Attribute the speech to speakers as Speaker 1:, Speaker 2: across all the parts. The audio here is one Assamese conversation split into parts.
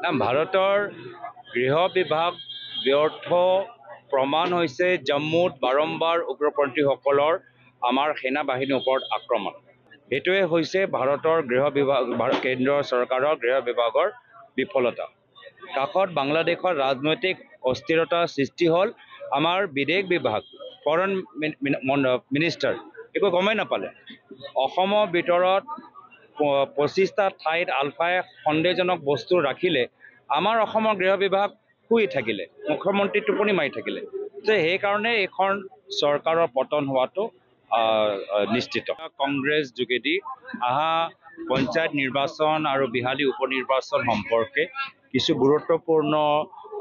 Speaker 1: ভাৰতৰ গৃহ বিভাগ ব্যৰ্থ প্ৰমাণ হৈছে জম্মুত বাৰম্বাৰ উগ্ৰপন্থীসকলৰ আমাৰ সেনা বাহিনীৰ ওপৰত আক্ৰমণ। এইটোৱে হৈছে ভাৰতৰ গৃহ বিভাগ কেন্দ্ৰীয় চৰকাৰৰ গৃহ বিভাগৰ বিফলতা। কাষত বাংলাদেশৰ ৰাজনৈতিক অস্থিৰতাৰ সৃষ্টি হ'ল। আমাৰ বিদেশ বিভাগ ফৰেন মিনিষ্টাৰ একো গমেই নাপালে। অসমৰ ভিতৰত 25টা ঠাইত আলফাই সন্দেহজনক বস্তু ৰাখিলে আমাৰ অসমৰ গৃহ বিভাগ শুই থাকিলে, মুখ্যমন্ত্ৰী টোপনি মাৰি থাকিলে। যে সেইকাৰণে এইখন চৰকাৰৰ পতন হোৱাটো নিশ্চিত। কংগ্ৰেছ যোগেদি অহা পঞ্চায়ত নিৰ্বাচন আৰু বিহালী উপ নিৰ্বাচন সম্পৰ্কে কিছু গুৰুত্বপূৰ্ণ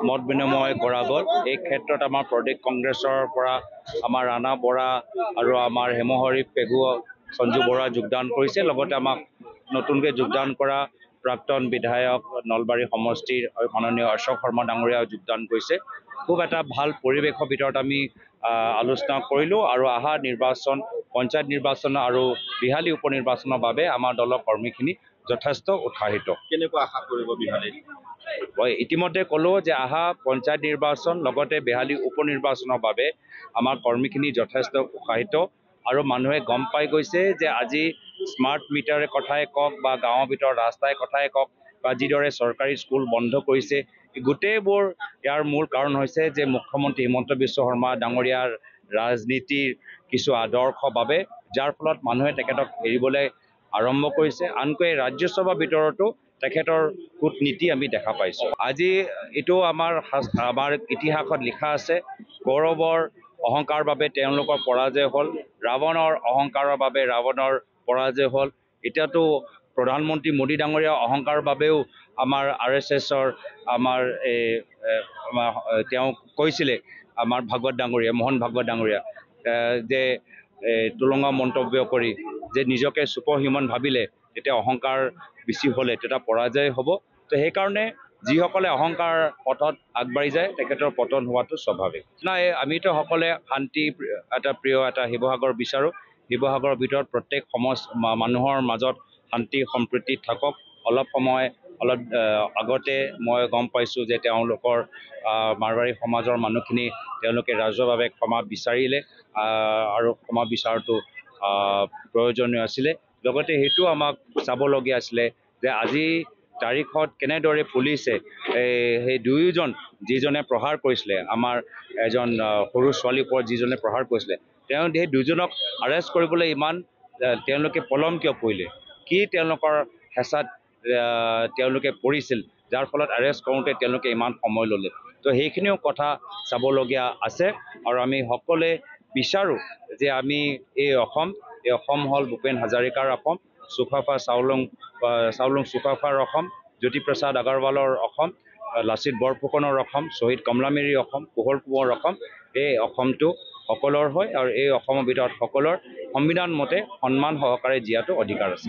Speaker 1: মত বিনিময় কৰা গ'ল। এই ক্ষেত্ৰত আমাৰ প্ৰদেশ কংগ্ৰেছৰ পৰা আমাৰ ৰাণা বৰা আৰু আমাৰ হেমহৰি পেগু সঞ্জু বৰা যোগদান কৰিছে। লগতে আমাক নতুনকৈ যোগদান কৰা প্ৰাক্তন বিধায়ক নলবাৰী সমষ্টিৰ মাননীয় অশোক শৰ্মা ডাঙৰীয়াও যোগদান কৰিছে। খুব এটা ভাল পৰিৱেশৰ ভিতৰত আমি আলোচনা কৰিলোঁ আৰু অহা নিৰ্বাচন পঞ্চায়ত নিৰ্বাচন আৰু বিহালী উপ নিৰ্বাচনৰ বাবে আমাৰ দলৰ কৰ্মীখিনি যথেষ্ট উৎসাহিত।
Speaker 2: কেনেকুৱা আশা কৰিব বিহালীত?
Speaker 1: মই ইতিমধ্যে ক'লোঁ যে অহা পঞ্চায়ত নিৰ্বাচন লগতে বিহালী উপ নিৰ্বাচনৰ বাবে আমাৰ কৰ্মীখিনি যথেষ্ট উৎসাহিত আৰু মানুহে গম পাই গৈছে যে আজি স্মাৰ্ট মিটাৰৰ কথাই কওক বা গাঁৱৰ ভিতৰত ৰাস্তাৰ কথাই কওক বা যিদৰে চৰকাৰী স্কুল বন্ধ কৰিছে, গোটেইবোৰ ইয়াৰ মূল কাৰণ হৈছে যে মুখ্যমন্ত্ৰী হিমন্ত বিশ্ব শৰ্মা ডাঙৰীয়াৰ ৰাজনীতিৰ কিছু আদৰ্শৰ বাবে, যাৰ ফলত মানুহে তেখেতক এৰিবলৈ আৰম্ভ কৰিছে। আনকৈ ৰাজ্যসভাৰ ভিতৰতো তেখেতৰ কূটনীতি আমি দেখা পাইছোঁ। আজি এইটো আমাৰ ইতিহাসত লিখা আছে, গৌৰৱৰ অহংকাৰৰ বাবে তেওঁলোকৰ পৰাজয় হ'ল, ৰাৱণৰ অহংকাৰৰ বাবে ৰাৱণৰ পৰাজয় হ'ল। এতিয়াতো প্ৰধানমন্ত্ৰী মোদী ডাঙৰীয়াৰ অহংকাৰৰ বাবেও আমাৰ RSSৰ তেওঁ কৈছিলে আমাৰ ভাগৱত ডাঙৰীয়া, মোহন ভাগৱত ডাঙৰীয়া যে তুলঙা মন্তব্য কৰি যে নিজকে ছুপাৰ হিউমেন ভাবিলে তেতিয়া অহংকাৰ বেছি হ'লে তেতিয়া পৰাজয় হ'ব। তো সেইকাৰণে যিসকলে অহংকাৰ পথত আগবাঢ়ি যায় তেখেতৰ পতন হোৱাটো স্বাভাৱিক। নাই, আমিতো সকলোৱে শান্তি এটা প্ৰিয় এটা শিৱসাগৰ বিচাৰোঁ। শিৱসাগৰৰ ভিতৰত প্ৰত্যেক মানুহৰ মাজত শান্তি সম্প্ৰীতি থাকক। অলপ আগতে মই গম পাইছোঁ যে তেওঁলোকৰ মাৰৱাৰী সমাজৰ মানুহখিনি তেওঁলোকে ৰাজহুৱাভাৱে ক্ষমা বিচাৰিলে আৰু ক্ষমা বিচৰাটো প্ৰয়োজনীয় আছিলে। লগতে সেইটো আমাক চাবলগীয়া আছিলে যে আজি তাৰিখত কেনেদৰে পুলিচে সেই দুয়োজন যিজনে প্ৰহাৰ কৰিছিলে, আমাৰ এজন সৰু ছোৱালীৰ ওপৰত যিজনে প্ৰহাৰ কৰিছিলে, সেই দুজনক আৰেষ্ট কৰিবলৈ ইমান তেওঁলোকে পলম কিয় কৰিলে? কি তেওঁলোকৰ হেঁচাত তেওঁলোকে পৰিছিল যাৰ ফলত এৰেষ্ট কৰোঁতে তেওঁলোকে ইমান সময় ল'লে? তো সেইখিনিও কথা চাবলগীয়া আছে আৰু আমি সকলোৱে বিচাৰোঁ যে আমি এই অসম হ'ল ভূপেন হাজৰিকাৰ অসম, চুকাফা চাউলুং চুকাফাৰ অসম, জ্যোতিপ্ৰসাদ আগৰৱালৰ অসম, লাচিত বৰফুকনৰ অসম, শ্বহীদ কমলাবাৰীৰ অসম, কুশল কোঁৱৰৰ অসম। এই অসমটো সকলোৰ হয় আৰু এই অসমৰ ভিতৰত সকলোৰ সংবিধান মতে সন্মান সহকাৰে জীয়াটো অধিকাৰ আছে।